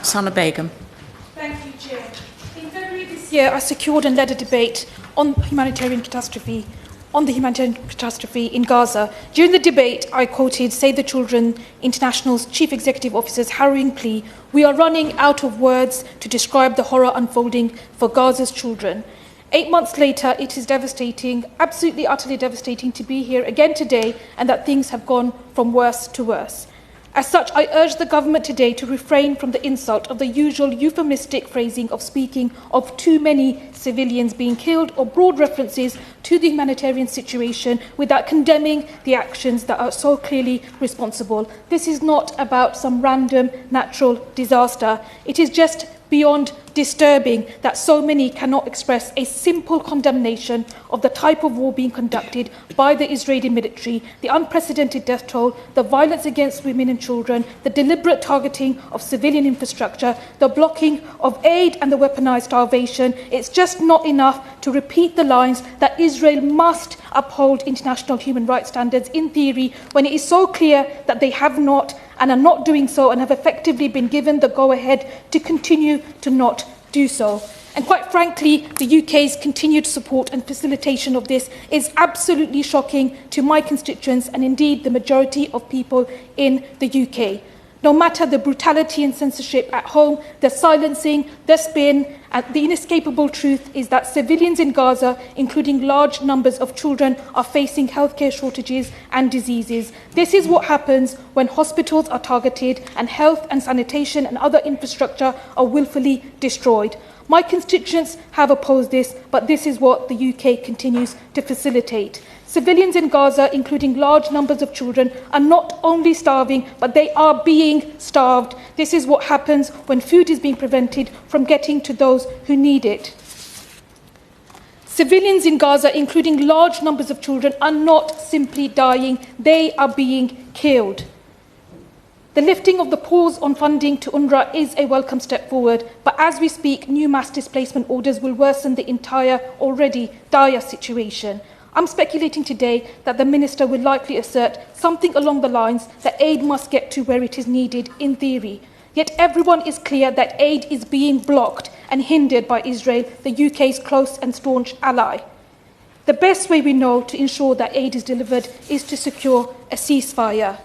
Sana Begum. Thank you, Chair. In February this year, I secured and led a debate on the humanitarian catastrophe in Gaza. During the debate, I quoted Save the Children International's Chief Executive Officer's harrowing plea, "We are running out of words to describe the horror unfolding for Gaza's children." 8 months later, it is devastating, absolutely utterly devastating, to be here again today and that things have gone from worse to worse. As such, I urge the government today to refrain from the insult of the usual euphemistic phrasing of speaking of too many civilians being killed or broad references to the humanitarian situation without condemning the actions that are so clearly responsible. This is not about some random natural disaster. It is just beyond disturbing that so many cannot express a simple condemnation of the type of war being conducted by the Israeli military, the unprecedented death toll, the violence against women and children, the deliberate targeting of civilian infrastructure, the blocking of aid and the weaponized starvation. It's just not enough to repeat the lines that Israel must uphold international human rights standards in theory when it is so clear that they have not and are not doing so and have effectively been given the go-ahead to continue to not do so. And quite frankly, the UK's continued support and facilitation of this is absolutely shocking to my constituents and indeed the majority of people in the UK. No matter the brutality and censorship at home, the silencing, the spin, and the inescapable truth is that civilians in Gaza, including large numbers of children, are facing healthcare shortages and diseases. This is what happens when hospitals are targeted and health and sanitation and other infrastructure are willfully destroyed. My constituents have opposed this, but this is what the UK continues to facilitate. Civilians in Gaza, including large numbers of children, are not only starving, but they are being starved. This is what happens when food is being prevented from getting to those who need it. Civilians in Gaza, including large numbers of children, are not simply dying, they are being killed. The lifting of the pause on funding to UNRWA is a welcome step forward, but as we speak, new mass displacement orders will worsen the entire already dire situation. I'm speculating today that the Minister will likely assert something along the lines that aid must get to where it is needed in theory. Yet everyone is clear that aid is being blocked and hindered by Israel, the UK's close and staunch ally. The best way we know to ensure that aid is delivered is to secure a ceasefire.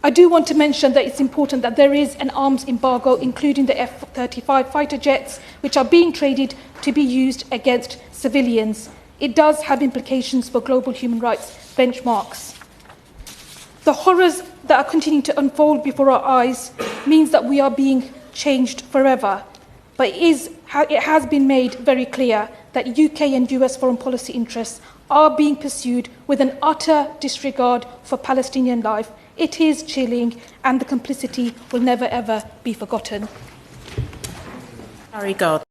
I do want to mention that it's important that there is an arms embargo, including the F-35 fighter jets, which are being traded to be used against civilians. It does have implications for global human rights benchmarks. The horrors that are continuing to unfold before our eyes means that we are being changed forever. But it has been made very clear that UK and US foreign policy interests are being pursued with an utter disregard for Palestinian life. It is chilling, and the complicity will never ever be forgotten. Harry Gardner.